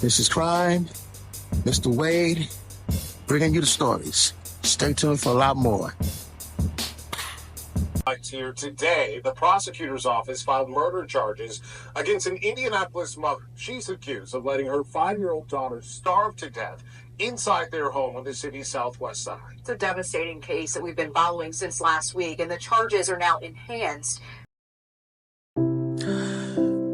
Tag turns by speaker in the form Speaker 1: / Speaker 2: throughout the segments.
Speaker 1: This is Crime, Mr. Wade, bringing you the stories. Stay tuned for a lot more.
Speaker 2: Here today, the prosecutor's office filed murder charges against an Indianapolis mother. She's accused of letting her 5-year-old daughter starve to death inside their home on the city's southwest side.
Speaker 3: It's a devastating case that we've been following since last week, and the charges are now enhanced.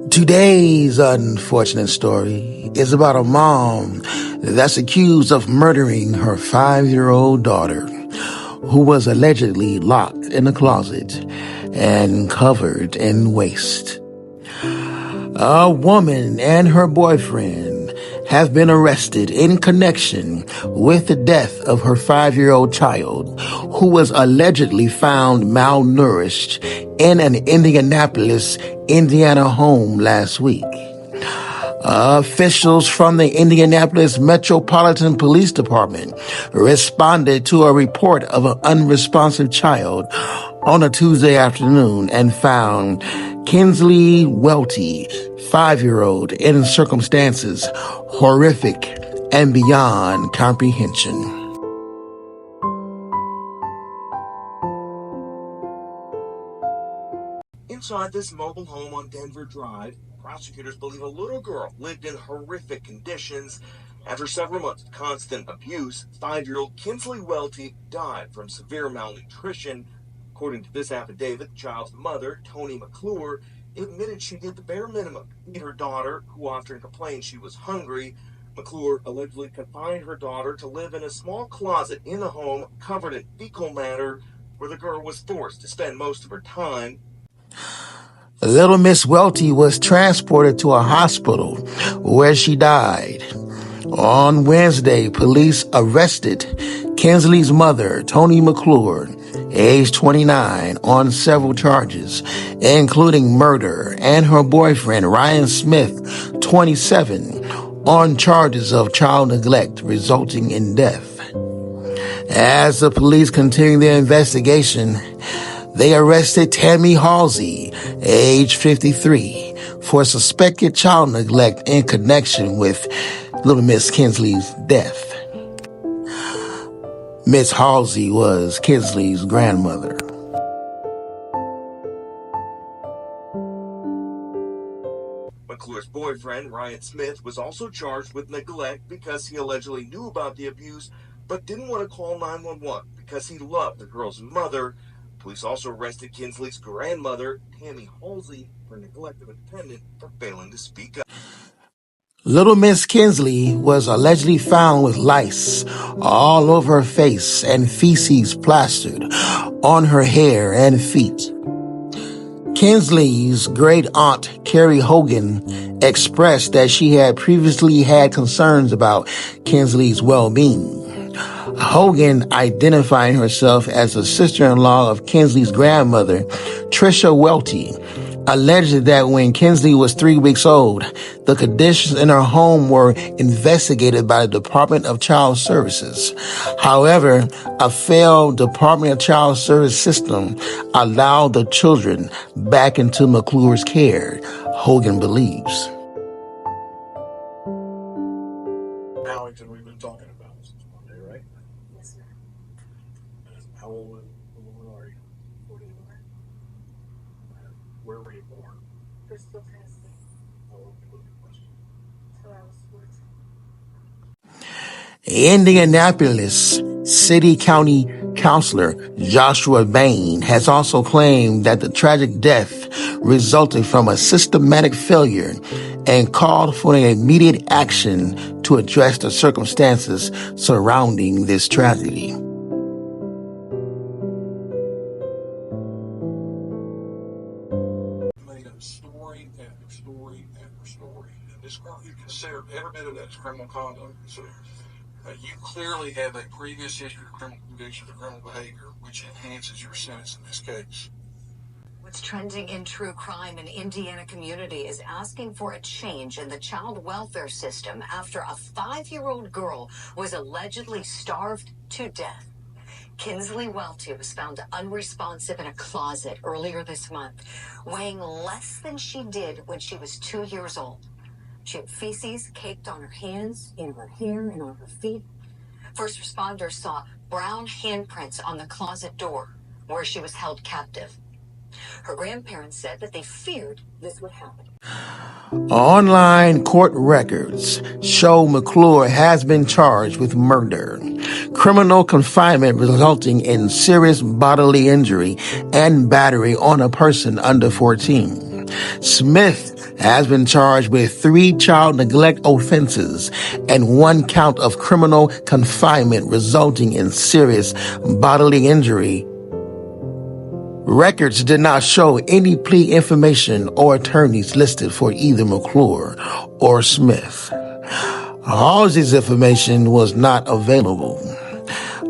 Speaker 1: Today's unfortunate story is about a mom that's accused of murdering her 5-year-old daughter, who was allegedly locked in a closet and covered in waste. A woman and her boyfriend have been arrested in connection with the death of her 5-year-old child, who was allegedly found malnourished in an Indianapolis, Indiana home last week. Officials from the Indianapolis Metropolitan Police Department responded to a report of an unresponsive child on a Tuesday afternoon and found Kinsley Welty, 5-year-old, in circumstances horrific and beyond comprehension.
Speaker 4: Inside this mobile home on Denver Drive, prosecutors believe a little girl lived in horrific conditions. After several months of constant abuse, 5-year-old Kinsley Welty died from severe malnutrition. According to this affidavit, the child's mother, Toni McClure, admitted she did the bare minimum to feed her daughter, who often complained she was hungry. McClure allegedly confined her daughter to live in a small closet in the home covered in fecal matter, where the girl was forced to spend most of her time.
Speaker 1: Little Miss Welty was transported to a hospital where she died. On Wednesday, police arrested Kinsley's mother, Toni McClure, age 29, on several charges, including murder, and her boyfriend, Ryan Smith, 27, on charges of child neglect resulting in death. As the police continue their investigation, they arrested Tammy Halsey, age 53, for suspected child neglect in connection with little Miss Kinsley's death. Miss Halsey was Kinsley's grandmother.
Speaker 4: McClure's boyfriend, Ryan Smith, was also charged with neglect because he allegedly knew about the abuse but didn't want to call 911 because he loved the girl's mother. Police also arrested Kinsley's grandmother, Tammy Halsey, for neglect of a dependent for failing to speak up.
Speaker 1: Little Miss Kinsley was allegedly found with lice all over her face and feces plastered on her hair and feet. Kinsley's great aunt, Carrie Hogan, expressed that she had previously had concerns about Kinsley's well-being. Hogan, identifying herself as the sister-in-law of Kinsley's grandmother, Trisha Welty, alleged that when Kinsley was 3 weeks old, the conditions in her home were investigated by the Department of Child Services. However, a failed Department of Child Service system allowed the children back into McClure's care, Hogan believes.
Speaker 2: Allington, we've been talking about since Monday, right?
Speaker 3: Yes, sir.
Speaker 2: How old are you?
Speaker 3: 41.
Speaker 2: Where were you born?
Speaker 3: Bristol, Tennessee.
Speaker 2: How old were you?
Speaker 3: Till I was 14.
Speaker 1: Indianapolis City County Councilor Joshua Bain has also claimed that the tragic death resulted from a systematic failure and called for an immediate action to address the circumstances surrounding this tragedy.
Speaker 2: Made up story after story after story. And this girl, you consider every bit of that as criminal conduct. So you clearly have a previous history of criminal conviction or criminal behavior, which enhances your sentence in this case.
Speaker 5: What's trending in true crime in Indiana community is asking for a change in the child welfare system after a 5-year-old girl was allegedly starved to death. Kinsley Welty was found unresponsive in a closet earlier this month, weighing less than she did when she was 2 years old. She had feces caked on her hands, in her hair, and on her feet. First responders saw brown handprints on the closet door where she was held captive. Her grandparents said that they feared this would happen.
Speaker 1: Online court records show McClure has been charged with murder, criminal confinement resulting in serious bodily injury, and battery on a person under 14. Smith has been charged with 3 child neglect offenses and 1 count of criminal confinement resulting in serious bodily injury. Records did not show any plea information or attorneys listed for either McClure or Smith. Halsey's information was not available.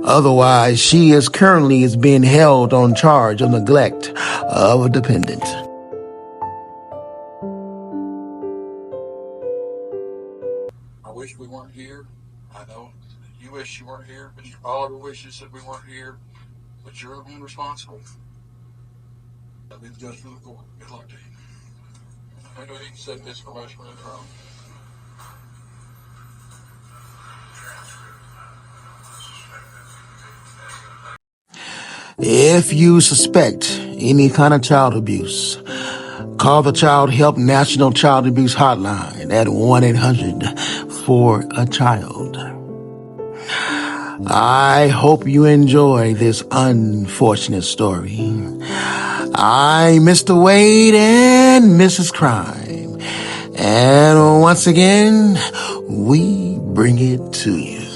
Speaker 1: Otherwise, she is currently being held on charge of neglect of a dependent.
Speaker 2: I wish we weren't here. I know you wish you weren't here. Mr. Oliver wishes that we weren't here. But you're the one responsible. I'll be the judge for the court. Good luck to you. I know you can set this information in the trial.
Speaker 1: If you suspect any kind of child abuse, call the Child Help National Child Abuse Hotline at 1-800-4-A-CHILD. I hope you enjoy this unfortunate story. I'm Mr. Wade and Mrs. Crime. And once again, we bring it to you.